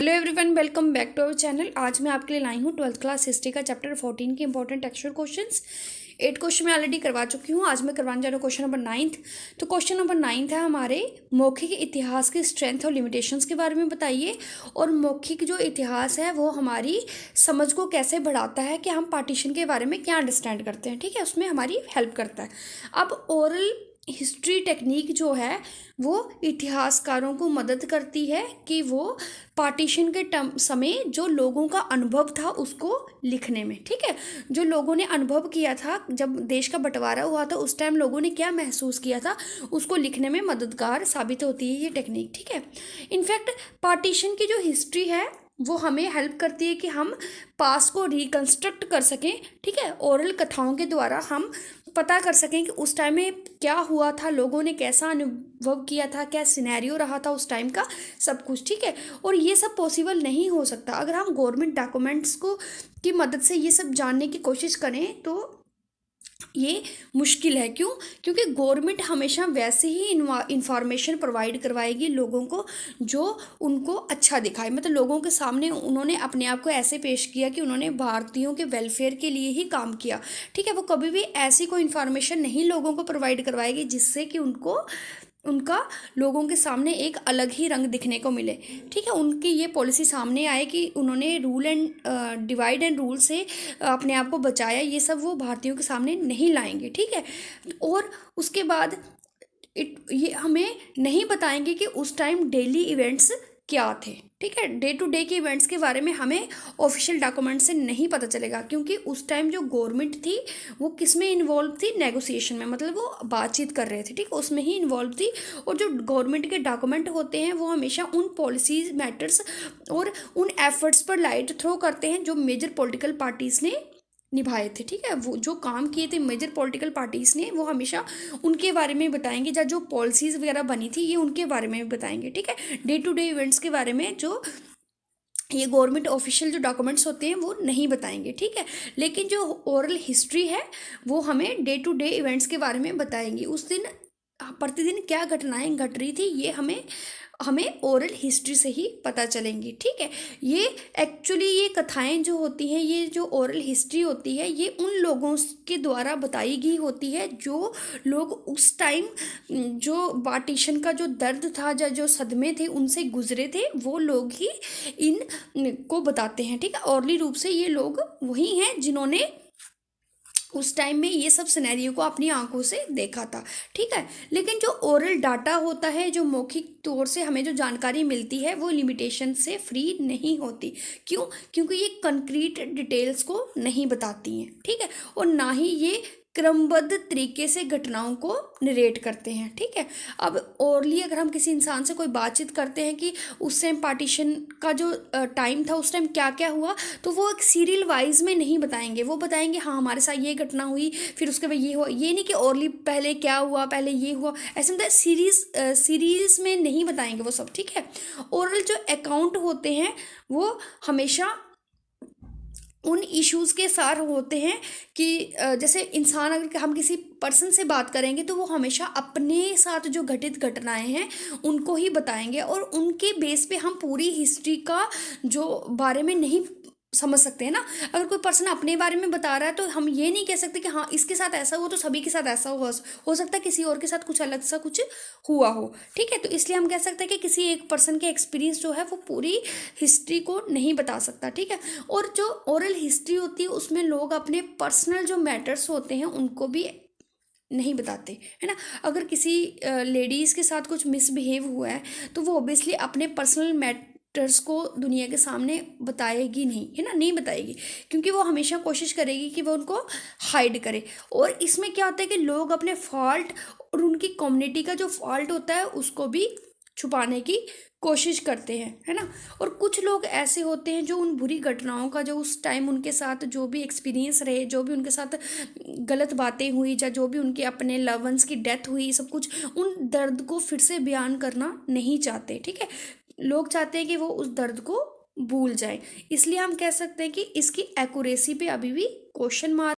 Hello everyone, welcome back to our channel. आज मैं आपके लिए लाई हूँ 12th क्लास हिस्ट्री का चैप्टर 14 के इंपॉर्टेंट टेक्सचुअल क्वेश्चंस। 8 क्वेश्चन मैं ऑलरेडी करवा चुकी हूँ। आज मैं करवाने जा रहा हूँ क्वेश्चन नंबर 9। तो क्वेश्चन नंबर 9 है हमारे मौखिक इतिहास की स्ट्रेंथ और लिमिटेशंस के बारे में बताइए। और मौखिक जो इतिहास है वो हमारी समझ को कैसे बढ़ाता है कि हम पार्टीशन के बारे में क्या अंडरस्टैंड करते हैं, ठीक है, उसमें हमारी हेल्प करता है। अब ओरल हिस्ट्री टेक्निक जो है वो इतिहासकारों को मदद करती है कि वो पार्टीशन के समय जो लोगों का अनुभव था उसको लिखने में, ठीक है, जो लोगों ने अनुभव किया था जब देश का बंटवारा हुआ था उस टाइम लोगों ने क्या महसूस किया था उसको लिखने में मददगार साबित होती है ये टेक्निक, ठीक है। इनफैक्ट पार्टीशन की जो हिस्ट्री है वो हमें हेल्प करती है कि हम पास्ट को रिकंस्ट्रक्ट कर सकें, ठीक है। ओरल कथाओं के द्वारा हम पता कर सकें कि उस टाइम में क्या हुआ था, लोगों ने कैसा अनुभव किया था, क्या सिनेरियो रहा था उस टाइम का, सब कुछ, ठीक है। और ये सब पॉसिबल नहीं हो सकता अगर हम गवर्नमेंट डॉक्यूमेंट्स को की मदद से ये सब जानने की कोशिश करें, तो ये मुश्किल है। क्यों? क्योंकि गवर्नमेंट हमेशा वैसे ही इंफॉर्मेशन प्रोवाइड करवाएगी लोगों को जो उनको अच्छा दिखाए। मतलब लोगों के सामने उन्होंने अपने आप को ऐसे पेश किया कि उन्होंने भारतीयों के वेलफेयर के लिए ही काम किया, ठीक है। वो कभी भी ऐसी कोई इन्फॉर्मेशन नहीं लोगों को प्रोवाइड करवाएगी जिससे कि उनको उनका लोगों के सामने एक अलग ही रंग दिखने को मिले, ठीक है। उनकी ये पॉलिसी सामने आए कि उन्होंने rule and divide and rule से अपने आप को बचाया, ये सब वो भारतीयों के सामने नहीं लाएंगे, ठीक है। और उसके बाद ये हमें नहीं बताएंगे कि उस टाइम डेली इवेंट्स क्या थे, ठीक है। डे टू डे के इवेंट्स के बारे में हमें ऑफिशियल डॉक्यूमेंट से नहीं पता चलेगा, क्योंकि उस टाइम जो गवर्नमेंट थी वो किस में इन्वॉल्व थी, नेगोशिएशन में, मतलब वो बातचीत कर रहे थे, ठीक है, उसमें ही इन्वॉल्व थी। और जो गवर्नमेंट के डॉक्यूमेंट होते हैं वो हमेशा उन पॉलिसीज मैटर्स और उन एफर्ट्स पर लाइट थ्रो करते हैं जो मेजर पॉलिटिकल पार्टीज़ ने निभाए थे, ठीक है। वो जो काम किए थे मेजर पॉलिटिकल पार्टीज़ ने वो हमेशा उनके बारे में बताएंगे, या जो पॉलिसीज़ वगैरह बनी थी ये उनके बारे में भी बताएंगे, ठीक है। डे टू डे इवेंट्स के बारे में जो ये गवर्नमेंट ऑफिशियल जो डॉक्यूमेंट्स होते हैं वो नहीं बताएंगे, ठीक है। लेकिन जो ओरल हिस्ट्री है वो हमें डे टू डे इवेंट्स के बारे में बताएंगी। उस दिन प्रतिदिन क्या घटनाएं घट रही थी ये हमें हमें ओरल हिस्ट्री से ही पता चलेंगी, ठीक है। ये एक्चुअली ये कथाएं जो होती हैं, ये जो ओरल हिस्ट्री होती है ये उन लोगों के द्वारा बताई गई होती है जो लोग उस टाइम जो पार्टीशन का जो दर्द था या जो सदमे थे उनसे गुजरे थे, वो लोग ही इन को बताते हैं, ठीक है। ओरली रूप से ये लोग वही हैं जिन्होंने उस टाइम में ये सब सिनेरियो को अपनी आंखों से देखा था, ठीक है। लेकिन जो ओरल डाटा होता है, जो मौखिक तौर से हमें जो जानकारी मिलती है वो लिमिटेशन से फ्री नहीं होती। क्यों? क्योंकि ये कंक्रीट डिटेल्स को नहीं बताती हैं, ठीक है, और ना ही ये क्रमबद्ध तरीके से घटनाओं को नरेट करते हैं, ठीक है। अब ओरली अगर हम किसी इंसान से कोई बातचीत करते हैं कि उस टाइम पार्टीशन का जो टाइम था उस टाइम क्या क्या हुआ, तो वो एक सीरियल वाइज में नहीं बताएंगे। वो बताएंगे हाँ हमारे साथ ये घटना हुई, फिर उसके बाद ये हुआ। ये नहीं कि ओरली पहले क्या हुआ, पहले ये हुआ, ऐसे मतलब सीरीज में नहीं बताएंगे वो सब, ठीक है। ओरल जो अकाउंट होते हैं वो हमेशा उन इश्यूज़ के सार होते हैं कि जैसे इंसान अगर हम किसी पर्सन से बात करेंगे तो वो हमेशा अपने साथ जो घटित घटनाएं हैं उनको ही बताएंगे, और उनके बेस पे हम पूरी हिस्ट्री का जो बारे में नहीं समझ सकते हैं ना। अगर कोई पर्सन अपने बारे में बता रहा है तो हम ये नहीं कह सकते कि हाँ इसके साथ ऐसा हुआ तो सभी के साथ ऐसा हुआ, हो सकता है किसी और के साथ कुछ अलग सा कुछ हुआ हो, ठीक है। तो इसलिए हम कह सकते हैं कि किसी एक पर्सन के एक्सपीरियंस जो है वो पूरी हिस्ट्री को नहीं बता सकता, ठीक है। और जो ओरल हिस्ट्री होती है उसमें लोग अपने पर्सनल जो मैटर्स होते हैं उनको भी नहीं बताते, है ना। अगर किसी लेडीज़ के साथ कुछ मिसबिहेव हुआ है तो वो ऑब्वियसली अपने पर्सनल मैटर्स को दुनिया के सामने बताएगी नहीं, है ना, नहीं बताएगी, क्योंकि वो हमेशा कोशिश करेगी कि वो उनको हाइड करे। और इसमें क्या होता है कि लोग अपने फॉल्ट और उनकी कम्युनिटी का जो फॉल्ट होता है उसको भी छुपाने की कोशिश करते हैं, है ना। और कुछ लोग ऐसे होते हैं जो उन बुरी घटनाओं का जो उस टाइम उनके साथ जो भी एक्सपीरियंस रहे, जो भी उनके साथ गलत बातें हुई या जो भी उनके अपने लव वंस की डेथ हुई, सब कुछ उन दर्द को फिर से बयान करना नहीं चाहते, ठीक है। लोग चाहते हैं कि वो उस दर्द को भूल जाए। इसलिए हम कह सकते हैं कि इसकी एक्यूरेसी पे अभी भी क्वेश्चन मार्क